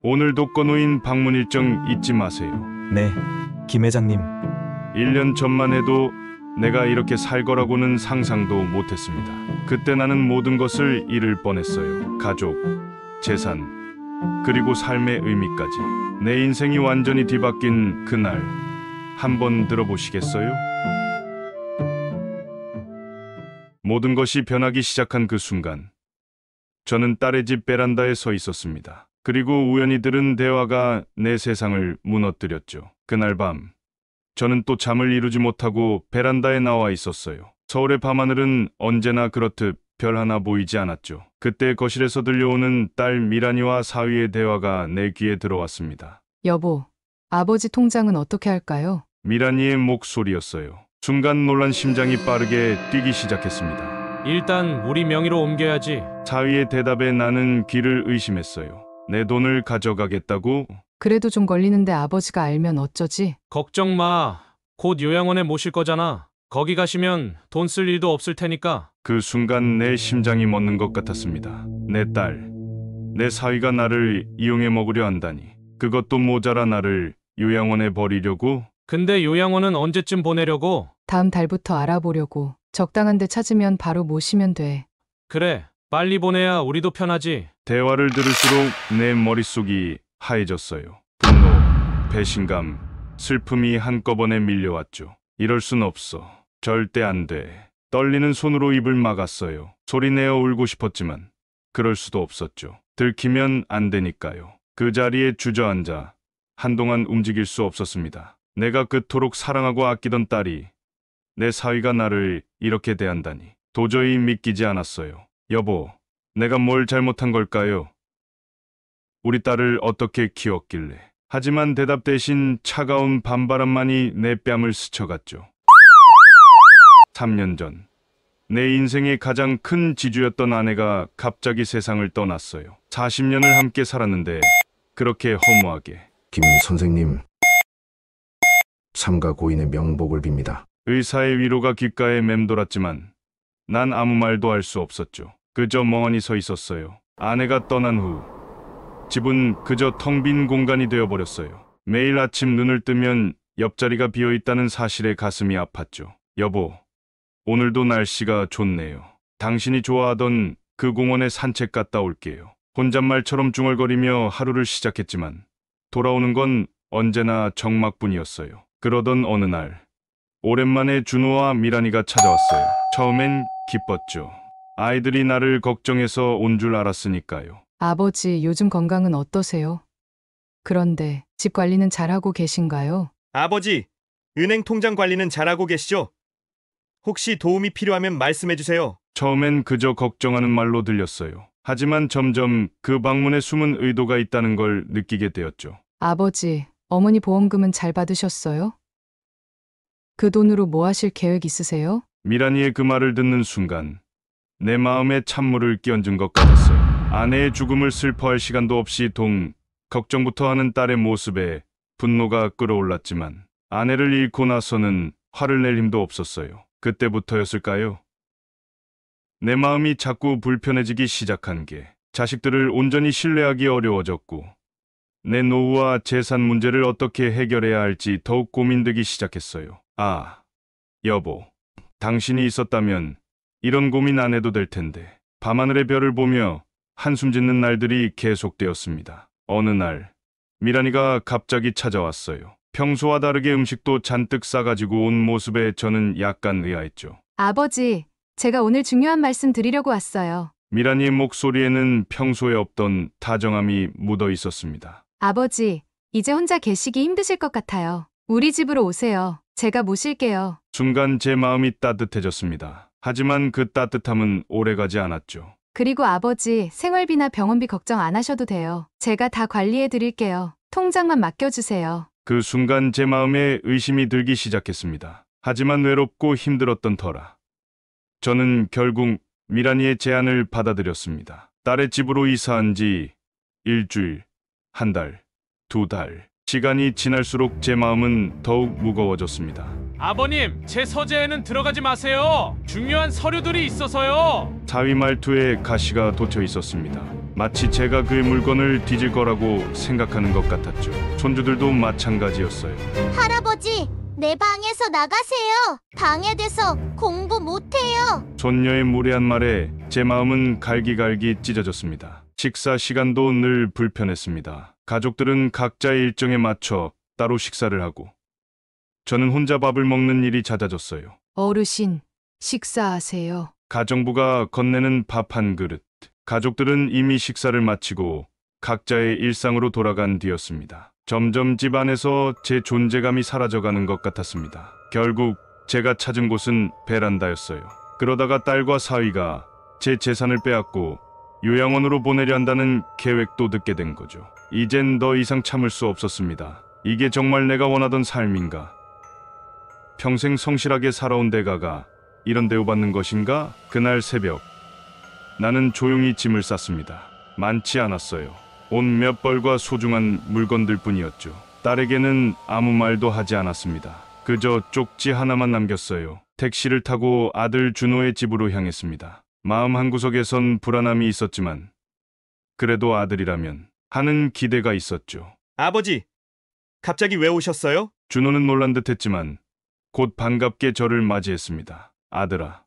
오늘도 꺼놓인 방문 일정 잊지 마세요. 네, 김 회장님. 1년 전만 해도 내가 이렇게 살 거라고는 상상도 못했습니다. 그때 나는 모든 것을 잃을 뻔했어요. 가족, 재산, 그리고 삶의 의미까지. 내 인생이 완전히 뒤바뀐 그날, 한번 들어보시겠어요? 모든 것이 변하기 시작한 그 순간, 저는 딸의 집 베란다에 서 있었습니다. 그리고 우연히 들은 대화가 내 세상을 무너뜨렸죠. 그날 밤, 저는 또 잠을 이루지 못하고 베란다에 나와 있었어요. 서울의 밤하늘은 언제나 그렇듯 별 하나 보이지 않았죠. 그때 거실에서 들려오는 딸 미란이와 사위의 대화가 내 귀에 들어왔습니다. 여보, 아버지 통장은 어떻게 할까요? 미란이의 목소리였어요. 순간 놀란 심장이 빠르게 뛰기 시작했습니다. 일단 우리 명의로 옮겨야지. 사위의 대답에 나는 귀를 의심했어요. 내 돈을 가져가겠다고? 그래도 좀 걸리는데 아버지가 알면 어쩌지? 걱정 마. 곧 요양원에 모실 거잖아. 거기 가시면 돈 쓸 일도 없을 테니까. 그 순간 내 심장이 멎는 것 같았습니다. 내 딸, 내 사위가 나를 이용해 먹으려 한다니. 그것도 모자라 나를 요양원에 버리려고? 근데 요양원은 언제쯤 보내려고? 다음 달부터 알아보려고. 적당한 데 찾으면 바로 모시면 돼. 그래, 빨리 보내야 우리도 편하지. 대화를 들을수록 내 머릿속이 하얘졌어요. 분노, 배신감, 슬픔이 한꺼번에 밀려왔죠. 이럴 순 없어. 절대 안 돼. 떨리는 손으로 입을 막았어요. 소리내어 울고 싶었지만 그럴 수도 없었죠. 들키면 안 되니까요. 그 자리에 주저앉아 한동안 움직일 수 없었습니다. 내가 그토록 사랑하고 아끼던 딸이, 내 사위가 나를 이렇게 대한다니 도저히 믿기지 않았어요. 여보, 내가 뭘 잘못한 걸까요? 우리 딸을 어떻게 키웠길래? 하지만 대답 대신 차가운 반바람만이 내 뺨을 스쳐갔죠. 3년 전, 내 인생의 가장 큰 지주였던 아내가 갑자기 세상을 떠났어요. 40년을 함께 살았는데 그렇게 허무하게. 김 선생님, 삼가 고인의 명복을 빕니다. 의사의 위로가 귓가에 맴돌았지만 난 아무 말도 할 수 없었죠. 그저 멍하니 서 있었어요. 아내가 떠난 후 집은 그저 텅 빈 공간이 되어버렸어요. 매일 아침 눈을 뜨면 옆자리가 비어있다는 사실에 가슴이 아팠죠. 여보, 오늘도 날씨가 좋네요. 당신이 좋아하던 그 공원에 산책 갔다 올게요. 혼잣말처럼 중얼거리며 하루를 시작했지만 돌아오는 건 언제나 적막뿐이었어요. 그러던 어느 날, 오랜만에 준호와 미란이가 찾아왔어요. 처음엔 기뻤죠. 아이들이 나를 걱정해서 온 줄 알았으니까요. 아버지, 요즘 건강은 어떠세요? 그런데 집 관리는 잘하고 계신가요? 아버지, 은행 통장 관리는 잘하고 계시죠? 혹시 도움이 필요하면 말씀해 주세요. 처음엔 그저 걱정하는 말로 들렸어요. 하지만 점점 그 방문에 숨은 의도가 있다는 걸 느끼게 되었죠. 아버지, 어머니 보험금은 잘 받으셨어요? 그 돈으로 뭐 하실 계획 있으세요? 미란이의 그 말을 듣는 순간 내 마음에 찬물을 끼얹은 것 같았어요. 아내의 죽음을 슬퍼할 시간도 없이 걱정부터 하는 딸의 모습에 분노가 끓어올랐지만 아내를 잃고 나서는 화를 낼 힘도 없었어요. 그때부터였을까요? 내 마음이 자꾸 불편해지기 시작한 게, 자식들을 온전히 신뢰하기 어려워졌고 내 노후와 재산 문제를 어떻게 해결해야 할지 더욱 고민되기 시작했어요. 아, 여보, 당신이 있었다면 이런 고민 안 해도 될 텐데. 밤하늘의 별을 보며 한숨 짓는 날들이 계속되었습니다. 어느 날, 미란이가 갑자기 찾아왔어요. 평소와 다르게 음식도 잔뜩 싸가지고 온 모습에 저는 약간 의아했죠. 아버지, 제가 오늘 중요한 말씀 드리려고 왔어요. 미란이의 목소리에는 평소에 없던 다정함이 묻어 있었습니다. 아버지, 이제 혼자 계시기 힘드실 것 같아요. 우리 집으로 오세요. 제가 모실게요. 순간 제 마음이 따뜻해졌습니다. 하지만 그 따뜻함은 오래가지 않았죠. 그리고 아버지, 생활비나 병원비 걱정 안 하셔도 돼요. 제가 다 관리해 드릴게요. 통장만 맡겨주세요. 그 순간 제 마음에 의심이 들기 시작했습니다. 하지만 외롭고 힘들었던 터라 저는 결국 미란이의 제안을 받아들였습니다. 딸의 집으로 이사한 지 일주일, 한 달, 두 달. 시간이 지날수록 제 마음은 더욱 무거워졌습니다. 아버님, 제 서재에는 들어가지 마세요. 중요한 서류들이 있어서요. 사위 말투에 가시가 돋쳐 있었습니다. 마치 제가 그의 물건을 뒤질 거라고 생각하는 것 같았죠. 손주들도 마찬가지였어요. 할아버지, 내 방에서 나가세요. 방해돼서 공부 못해요. 손녀의 무례한 말에 제 마음은 갈기갈기 찢어졌습니다. 식사 시간도 늘 불편했습니다. 가족들은 각자의 일정에 맞춰 따로 식사를 하고 저는 혼자 밥을 먹는 일이 잦아졌어요. 어르신, 식사하세요. 가정부가 건네는 밥 한 그릇. 가족들은 이미 식사를 마치고 각자의 일상으로 돌아간 뒤였습니다. 점점 집안에서 제 존재감이 사라져가는 것 같았습니다. 결국 제가 찾은 곳은 베란다였어요. 그러다가 딸과 사위가 제 재산을 빼앗고 요양원으로 보내려 한다는 계획도 듣게 된 거죠. 이젠 더 이상 참을 수 없었습니다. 이게 정말 내가 원하던 삶인가? 평생 성실하게 살아온 대가가 이런 대우받는 것인가? 그날 새벽 나는 조용히 짐을 쌌습니다. 많지 않았어요. 옷 몇 벌과 소중한 물건들 뿐이었죠. 딸에게는 아무 말도 하지 않았습니다. 그저 쪽지 하나만 남겼어요. 택시를 타고 아들 준호의 집으로 향했습니다. 마음 한구석에선 불안함이 있었지만 그래도 아들이라면 하는 기대가 있었죠. 아버지, 갑자기 왜 오셨어요? 준호는 놀란 듯했지만 곧 반갑게 저를 맞이했습니다. 아들아,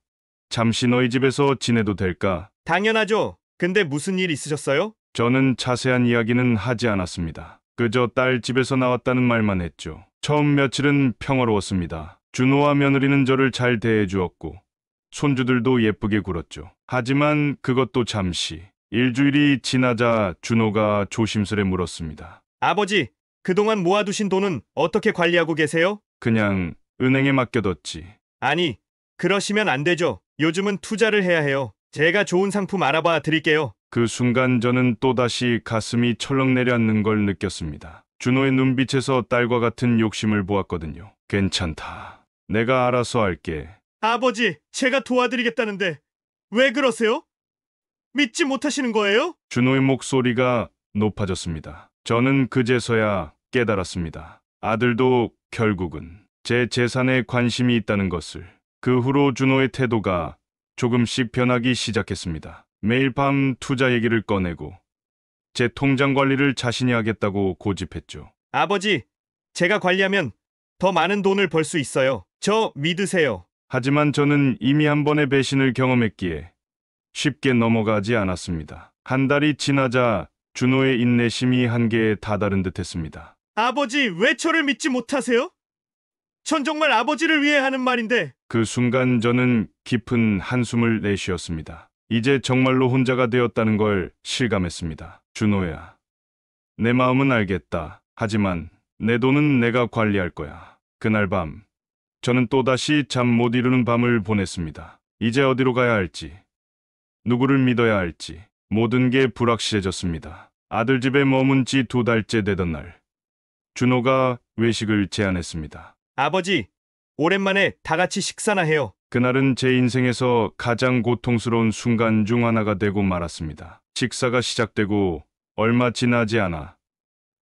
잠시 너희 집에서 지내도 될까? 당연하죠. 근데 무슨 일 있으셨어요? 저는 자세한 이야기는 하지 않았습니다. 그저 딸 집에서 나왔다는 말만 했죠. 처음 며칠은 평화로웠습니다. 준호와 며느리는 저를 잘 대해주었고 손주들도 예쁘게 굴었죠. 하지만 그것도 잠시. 일주일이 지나자 준호가 조심스레 물었습니다. 아버지, 그동안 모아두신 돈은 어떻게 관리하고 계세요? 그냥 은행에 맡겨뒀지. 아니, 그러시면 안 되죠. 요즘은 투자를 해야 해요. 제가 좋은 상품 알아봐 드릴게요. 그 순간 저는 또다시 가슴이 철렁 내려앉는 걸 느꼈습니다. 준호의 눈빛에서 딸과 같은 욕심을 보았거든요. 괜찮다. 내가 알아서 할게. 아버지, 제가 도와드리겠다는데 왜 그러세요? 믿지 못하시는 거예요? 준호의 목소리가 높아졌습니다. 저는 그제서야 깨달았습니다. 아들도 결국은 제 재산에 관심이 있다는 것을. 그 후로 준호의 태도가 조금씩 변하기 시작했습니다. 매일 밤 투자 얘기를 꺼내고 제 통장 관리를 자신이 하겠다고 고집했죠. 아버지, 제가 관리하면 더 많은 돈을 벌 수 있어요. 저 믿으세요. 하지만 저는 이미 한 번의 배신을 경험했기에 쉽게 넘어가지 않았습니다. 한 달이 지나자 준호의 인내심이 한계에 다다른 듯했습니다. 아버지, 왜 저를 믿지 못하세요? 전 정말 아버지를 위해 하는 말인데. 그 순간 저는 깊은 한숨을 내쉬었습니다. 이제 정말로 혼자가 되었다는 걸 실감했습니다. 준호야, 내 마음은 알겠다. 하지만 내 돈은 내가 관리할 거야. 그날 밤 저는 또다시 잠 못 이루는 밤을 보냈습니다. 이제 어디로 가야 할지, 누구를 믿어야 할지 모든 게 불확실해졌습니다. 아들 집에 머문 지 2달째 되던 날 준호가 외식을 제안했습니다. 아버지, 오랜만에 다 같이 식사나 해요. 그날은 제 인생에서 가장 고통스러운 순간 중 하나가 되고 말았습니다. 식사가 시작되고 얼마 지나지 않아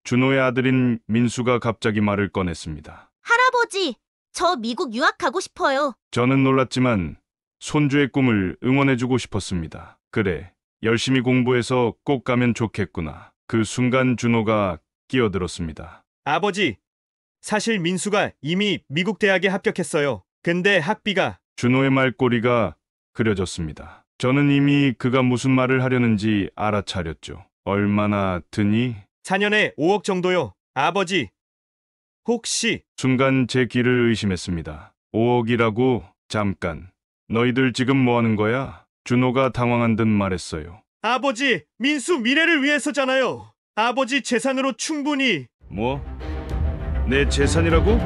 준호의 아들인 민수가 갑자기 말을 꺼냈습니다. 할아버지, 저 미국 유학 가고 싶어요. 저는 놀랐지만 손주의 꿈을 응원해주고 싶었습니다. 그래, 열심히 공부해서 꼭 가면 좋겠구나. 그 순간 준호가 끼어들었습니다. 아버지, 사실 민수가 이미 미국 대학에 합격했어요. 근데 학비가... 준호의 말꼬리가 그려졌습니다. 저는 이미 그가 무슨 말을 하려는지 알아차렸죠. 얼마나 드니? 4년에 5억 정도요. 아버지, 혹시... 순간 제 귀를 의심했습니다. 5억이라고? 잠깐. 너희들 지금 뭐 하는 거야? 준호가 당황한 듯 말했어요. 아버지, 민수 미래를 위해서잖아요. 아버지 재산으로 충분히... 뭐? 내 재산이라고?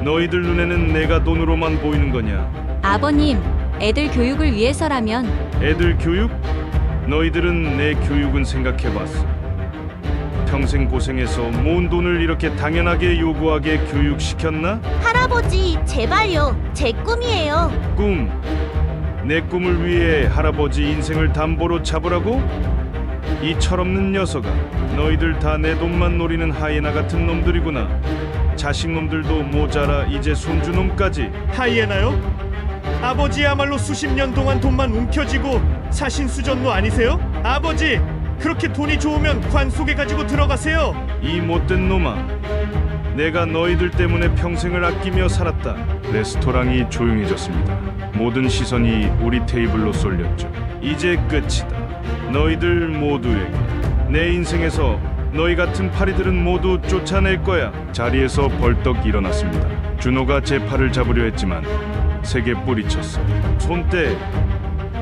너희들 눈에는 내가 돈으로만 보이는 거냐? 아버님, 애들 교육을 위해서라면. 애들 교육? 너희들은 내 교육은 생각해봤어. 평생 고생해서 모은 돈을 이렇게 당연하게 요구하게 교육시켰나? 할아버지, 제발요. 제 꿈이에요. 꿈. 내 꿈을 위해 할아버지 인생을 담보로 잡으라고? 이 철없는 녀석아. 너희들 다 내 돈만 노리는 하이에나 같은 놈들이구나. 자식놈들도 모자라 이제 손주놈까지. 하이에나요? 아버지야말로 수십 년 동안 돈만 움켜쥐고 사신수전노 아니세요? 아버지, 그렇게 돈이 좋으면 관 속에 가지고 들어가세요. 이 못된 놈아. 내가 너희들 때문에 평생을 아끼며 살았다. 레스토랑이 조용해졌습니다. 모든 시선이 우리 테이블로 쏠렸죠. 이제 끝이다. 너희들 모두에게. 내 인생에서 너희 같은 파리들은 모두 쫓아낼 거야. 자리에서 벌떡 일어났습니다. 준호가 제 팔을 잡으려 했지만 세게 뿌리쳤어요. 손대.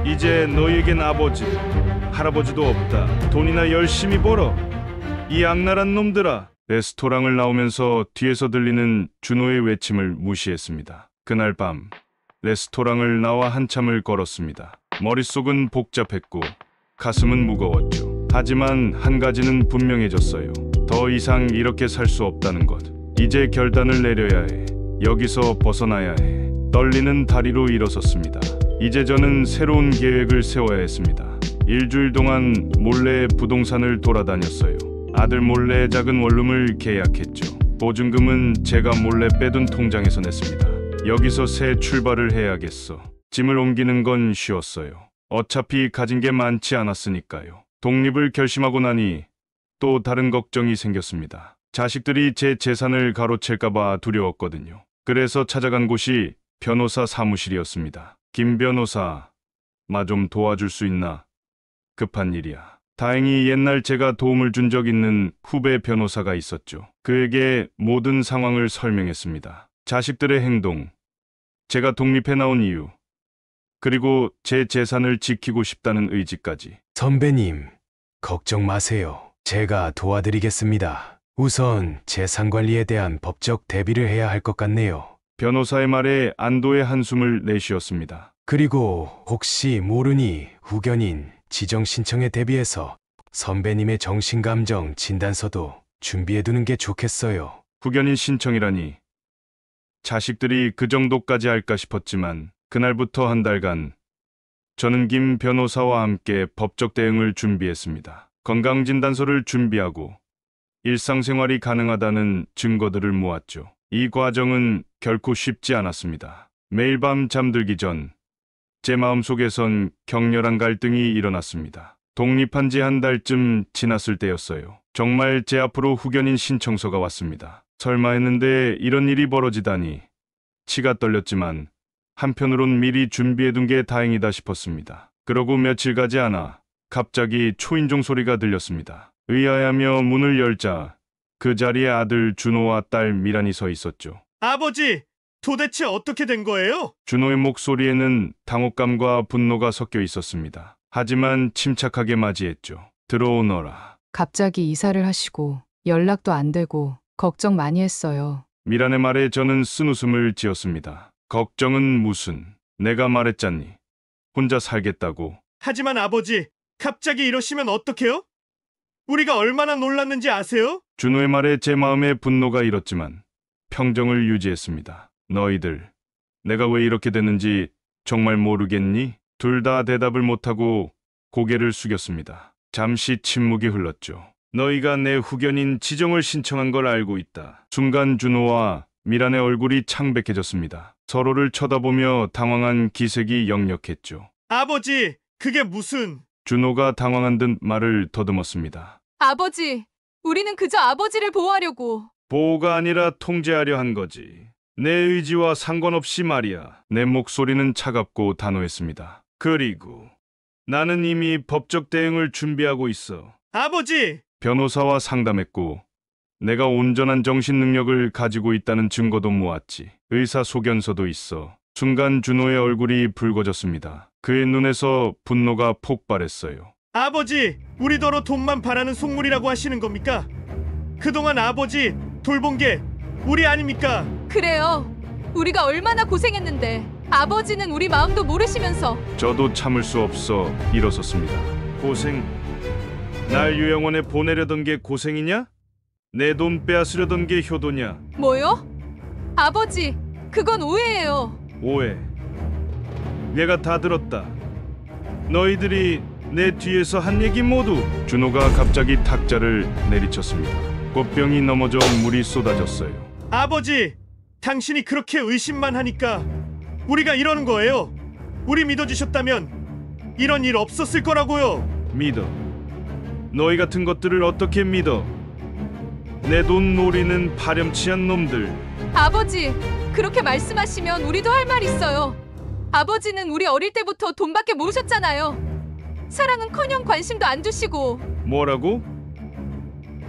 이제 너희에겐 아버지, 할아버지도 없다. 돈이나 열심히 벌어. 이 악랄한 놈들아. 레스토랑을 나오면서 뒤에서 들리는 준호의 외침을 무시했습니다. 그날 밤 레스토랑을 나와 한참을 걸었습니다. 머릿속은 복잡했고 가슴은 무거웠죠. 하지만 한 가지는 분명해졌어요. 더 이상 이렇게 살 수 없다는 것. 이제 결단을 내려야 해. 여기서 벗어나야 해. 떨리는 다리로 일어섰습니다. 이제 저는 새로운 계획을 세워야 했습니다. 일주일 동안 몰래 부동산을 돌아다녔어요. 아들 몰래 작은 원룸을 계약했죠. 보증금은 제가 몰래 빼둔 통장에서 냈습니다. 여기서 새 출발을 해야겠어. 짐을 옮기는 건 쉬웠어요. 어차피 가진 게 많지 않았으니까요. 독립을 결심하고 나니 또 다른 걱정이 생겼습니다. 자식들이 제 재산을 가로챌까봐 두려웠거든요. 그래서 찾아간 곳이 변호사 사무실이었습니다. 김 변호사, 마 좀 도와줄 수 있나? 급한 일이야. 다행히 옛날 제가 도움을 준 적 있는 후배 변호사가 있었죠. 그에게 모든 상황을 설명했습니다. 자식들의 행동, 제가 독립해 나온 이유, 그리고 제 재산을 지키고 싶다는 의지까지. 선배님, 걱정 마세요. 제가 도와드리겠습니다. 우선 재산 관리에 대한 법적 대비를 해야 할 것 같네요. 변호사의 말에 안도의 한숨을 내쉬었습니다. 그리고 혹시 모르니 후견인 지정 신청에 대비해서 선배님의 정신감정 진단서도 준비해두는 게 좋겠어요. 후견인 신청이라니. 자식들이 그 정도까지 할까 싶었지만 그날부터 한 달간 저는 김 변호사와 함께 법적 대응을 준비했습니다. 건강진단서를 준비하고 일상생활이 가능하다는 증거들을 모았죠. 이 과정은 결코 쉽지 않았습니다. 매일 밤 잠들기 전 제 마음속에선 격렬한 갈등이 일어났습니다. 독립한 지 한 달쯤 지났을 때였어요. 정말 제 앞으로 후견인 신청서가 왔습니다. 설마 했는데 이런 일이 벌어지다니. 치가 떨렸지만 한편으론 미리 준비해둔 게 다행이다 싶었습니다. 그러고 며칠 가지 않아 갑자기 초인종 소리가 들렸습니다. 의아해하며 문을 열자 그 자리에 아들 준호와 딸 미란이 서 있었죠. 아버지, 도대체 어떻게 된 거예요? 준호의 목소리에는 당혹감과 분노가 섞여 있었습니다. 하지만 침착하게 맞이했죠. 들어오너라. 갑자기 이사를 하시고 연락도 안 되고 걱정 많이 했어요. 미란의 말에 저는 쓴웃음을 지었습니다. 걱정은 무슨. 내가 말했잖니. 혼자 살겠다고. 하지만 아버지, 갑자기 이러시면 어떡해요? 우리가 얼마나 놀랐는지 아세요? 준호의 말에 제 마음에 분노가 일었지만 평정을 유지했습니다. 너희들, 내가 왜 이렇게 됐는지 정말 모르겠니? 둘 다 대답을 못하고 고개를 숙였습니다. 잠시 침묵이 흘렀죠. 너희가 내 후견인 지정을 신청한 걸 알고 있다. 순간 준호와 미란의 얼굴이 창백해졌습니다. 서로를 쳐다보며 당황한 기색이 역력했죠. 아버지, 그게 무슨... 준호가 당황한 듯 말을 더듬었습니다. 아버지, 우리는 그저 아버지를 보호하려고. 보호가 아니라 통제하려 한 거지. 내 의지와 상관없이 말이야. 내 목소리는 차갑고 단호했습니다. 그리고 나는 이미 법적 대응을 준비하고 있어. 아버지! 변호사와 상담했고 내가 온전한 정신 능력을 가지고 있다는 증거도 모았지. 의사소견서도 있어. 순간 준호의 얼굴이 붉어졌습니다. 그의 눈에서 분노가 폭발했어요. 아버지! 우리더러 돈만 바라는 속물이라고 하시는 겁니까? 그동안 아버지 돌본 게 우리 아닙니까? 그래요. 우리가 얼마나 고생했는데 아버지는 우리 마음도 모르시면서. 저도 참을 수 없어 일어섰습니다. 고생? 날 요양원에 보내려던 게 고생이냐? 내 돈 빼앗으려던 게 효도냐? 뭐요? 아버지, 그건 오해예요. 오해. 내가 다 들었다. 너희들이 내 뒤에서 한 얘기 모두. 준호가 갑자기 탁자를 내리쳤습니다. 꽃병이 넘어져 물이 쏟아졌어요. 아버지! 당신이 그렇게 의심만 하니까 우리가 이러는 거예요. 우리 믿어주셨다면 이런 일 없었을 거라고요. 믿어. 너희 같은 것들을 어떻게 믿어? 내 돈 노리는 파렴치한 놈들. 아버지, 그렇게 말씀하시면 우리도 할 말 있어요. 아버지는 우리 어릴 때부터 돈밖에 모르셨잖아요. 사랑은커녕 관심도 안 주시고. 뭐라고?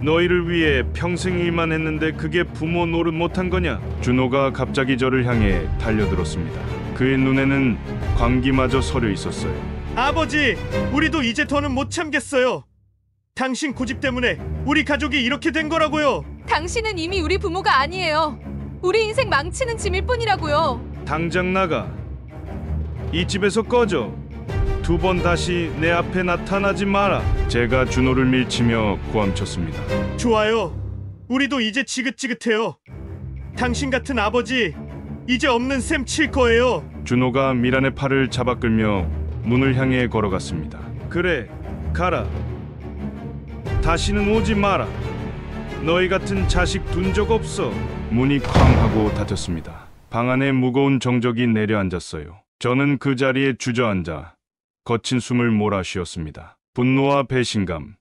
너희를 위해 평생 일만 했는데 그게 부모 노릇 못한 거냐? 준호가 갑자기 저를 향해 달려들었습니다. 그의 눈에는 광기마저 서려 있었어요. 아버지, 우리도 이제 더는 못 참겠어요. 당신 고집 때문에 우리 가족이 이렇게 된 거라고요. 당신은 이미 우리 부모가 아니에요. 우리 인생 망치는 짐일 뿐이라고요. 당장 나가. 이 집에서 꺼져. 2번 다시 내 앞에 나타나지 마라. 제가 준호를 밀치며 고함쳤습니다. 좋아요. 우리도 이제 지긋지긋해요. 당신 같은 아버지 이제 없는 셈 칠 거예요. 준호가 미란의 팔을 잡아 끌며 문을 향해 걸어갔습니다. 그래, 가라. 다시는 오지 마라. 너희 같은 자식 둔 적 없어. 문이 쾅 하고 닫혔습니다. 방 안에 무거운 정적이 내려앉았어요. 저는 그 자리에 주저앉아 거친 숨을 몰아쉬었습니다. 분노와 배신감,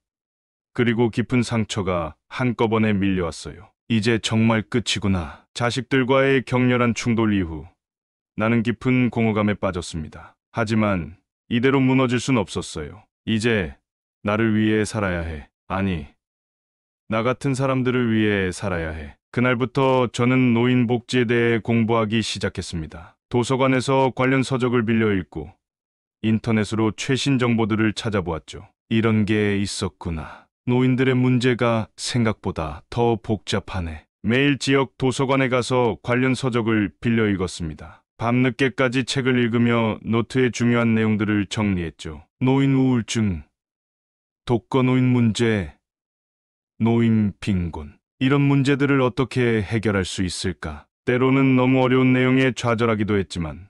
그리고 깊은 상처가 한꺼번에 밀려왔어요. 이제 정말 끝이구나. 자식들과의 격렬한 충돌 이후 나는 깊은 공허감에 빠졌습니다. 하지만 이대로 무너질 순 없었어요. 이제 나를 위해 살아야 해. 아니, 나 같은 사람들을 위해 살아야 해. 그날부터 저는 노인 복지에 대해 공부하기 시작했습니다. 도서관에서 관련 서적을 빌려 읽고 인터넷으로 최신 정보들을 찾아보았죠. 이런 게 있었구나. 노인들의 문제가 생각보다 더 복잡하네. 매일 지역 도서관에 가서 관련 서적을 빌려 읽었습니다. 밤늦게까지 책을 읽으며 노트에 중요한 내용들을 정리했죠. 노인 우울증, 독거노인 문제, 노인 빈곤. 이런 문제들을 어떻게 해결할 수 있을까? 때로는 너무 어려운 내용에 좌절하기도 했지만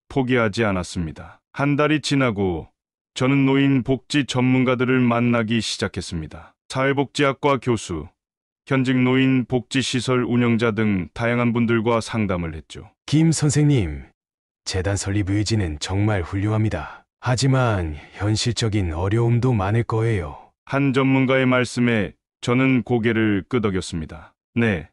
포기하지 않았습니다. 한 달이 지나고 저는 노인 복지 전문가들을 만나기 시작했습니다. 사회복지학과 교수, 현직 노인 복지시설 운영자 등 다양한 분들과 상담을 했죠. 김 선생님, 재단 설립 의지는 정말 훌륭합니다. 하지만 현실적인 어려움도 많을 거예요. 한 전문가의 말씀에 저는 고개를 끄덕였습니다. 네,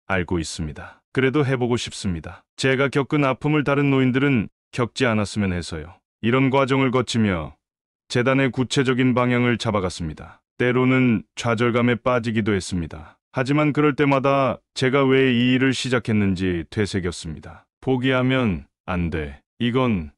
알고 있습니다. 그래도 해보고 싶습니다. 제가 겪은 아픔을 다른 노인들은 겪지 않았으면 해서요. 이런 과정을 거치며 재단의 구체적인 방향을 잡아갔습니다. 때로는 좌절감에 빠지기도 했습니다. 하지만 그럴 때마다 제가 왜 이 일을 시작했는지 되새겼습니다. 포기하면 안 돼. 이건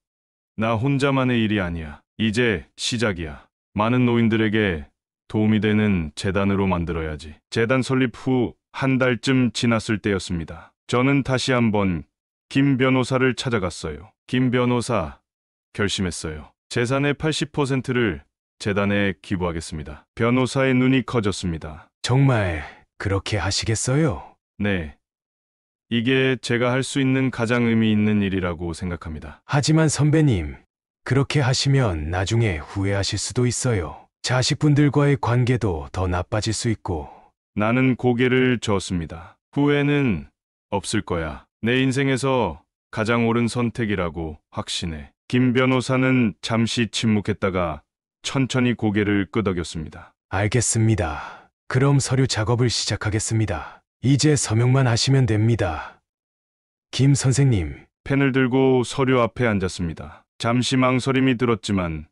나 혼자만의 일이 아니야. 이제 시작이야. 많은 노인들에게 도움이 되는 재단으로 만들어야지. 재단 설립 후 한 달쯤 지났을 때였습니다. 저는 다시 한번 김 변호사를 찾아갔어요. 김 변호사, 결심했어요. 재산의 80%를 재단에 기부하겠습니다. 변호사의 눈이 커졌습니다. 정말 그렇게 하시겠어요? 네. 이게 제가 할 수 있는 가장 의미 있는 일이라고 생각합니다. 하지만 선배님, 그렇게 하시면 나중에 후회하실 수도 있어요. 자식분들과의 관계도 더 나빠질 수 있고. 나는 고개를 저었습니다. 후회는 없을 거야. 내 인생에서 가장 옳은 선택이라고 확신해. 김 변호사는 잠시 침묵했다가 천천히 고개를 끄덕였습니다. 알겠습니다. 그럼 서류 작업을 시작하겠습니다. 이제 서명만 하시면 됩니다. 김 선생님. 펜을 들고 서류 앞에 앉았습니다. 잠시 망설임이 들었지만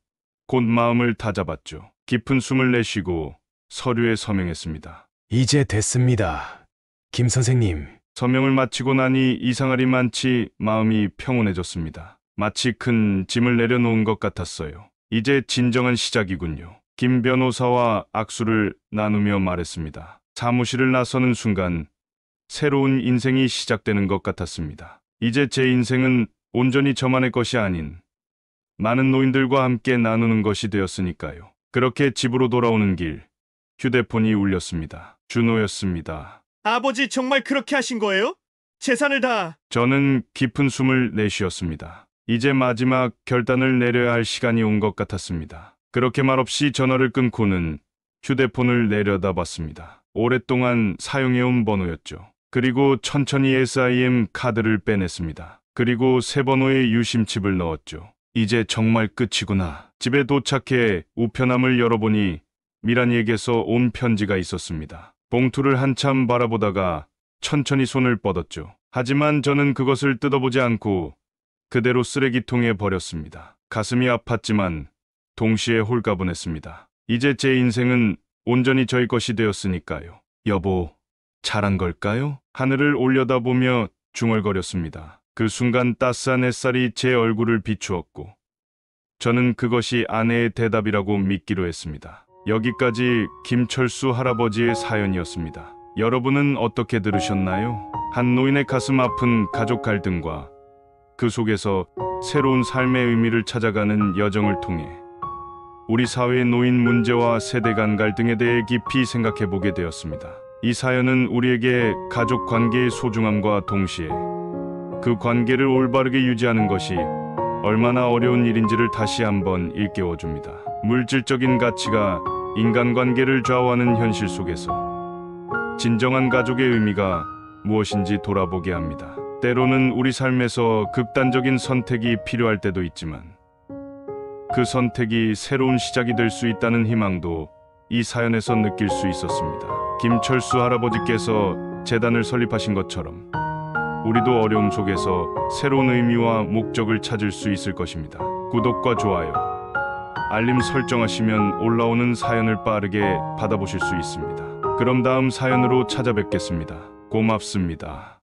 곧 마음을 다잡았죠. 깊은 숨을 내쉬고 서류에 서명했습니다. 이제 됐습니다. 김 선생님. 서명을 마치고 나니 이상하리만치 마음이 평온해졌습니다. 마치 큰 짐을 내려놓은 것 같았어요. 이제 진정한 시작이군요. 김 변호사와 악수를 나누며 말했습니다. 사무실을 나서는 순간 새로운 인생이 시작되는 것 같았습니다. 이제 제 인생은 온전히 저만의 것이 아닌 많은 노인들과 함께 나누는 것이 되었으니까요. 그렇게 집으로 돌아오는 길, 휴대폰이 울렸습니다. 준호였습니다. 아버지 정말 그렇게 하신 거예요? 재산을 다... 저는 깊은 숨을 내쉬었습니다. 이제 마지막 결단을 내려야 할 시간이 온 것 같았습니다. 그렇게 말없이 전화를 끊고는 휴대폰을 내려다봤습니다. 오랫동안 사용해온 번호였죠. 그리고 천천히 SIM 카드를 빼냈습니다. 그리고 새 번호에 유심칩을 넣었죠. 이제 정말 끝이구나. 집에 도착해 우편함을 열어보니 미란이에게서 온 편지가 있었습니다. 봉투를 한참 바라보다가 천천히 손을 뻗었죠. 하지만 저는 그것을 뜯어보지 않고 그대로 쓰레기통에 버렸습니다. 가슴이 아팠지만 동시에 홀가분했습니다. 이제 제 인생은 온전히 저희 것이 되었으니까요. 여보, 잘한 걸까요? 하늘을 올려다보며 중얼거렸습니다. 그 순간 따스한 햇살이 제 얼굴을 비추었고 저는 그것이 아내의 대답이라고 믿기로 했습니다. 여기까지 김철수 할아버지의 사연이었습니다. 여러분은 어떻게 들으셨나요? 한 노인의 가슴 아픈 가족 갈등과 그 속에서 새로운 삶의 의미를 찾아가는 여정을 통해 우리 사회의 노인 문제와 세대 간 갈등에 대해 깊이 생각해 보게 되었습니다. 이 사연은 우리에게 가족 관계의 소중함과 동시에 그 관계를 올바르게 유지하는 것이 얼마나 어려운 일인지를 다시 한번 일깨워 줍니다. 물질적인 가치가 인간관계를 좌우하는 현실 속에서 진정한 가족의 의미가 무엇인지 돌아보게 합니다. 때로는 우리 삶에서 극단적인 선택이 필요할 때도 있지만 그 선택이 새로운 시작이 될 수 있다는 희망도 이 사연에서 느낄 수 있었습니다. 김철수 할아버지께서 재단을 설립하신 것처럼 우리도 어려움 속에서 새로운 의미와 목적을 찾을 수 있을 것입니다. 구독과 좋아요, 알림 설정하시면 올라오는 사연을 빠르게 받아보실 수 있습니다. 그럼 다음 사연으로 찾아뵙겠습니다. 고맙습니다.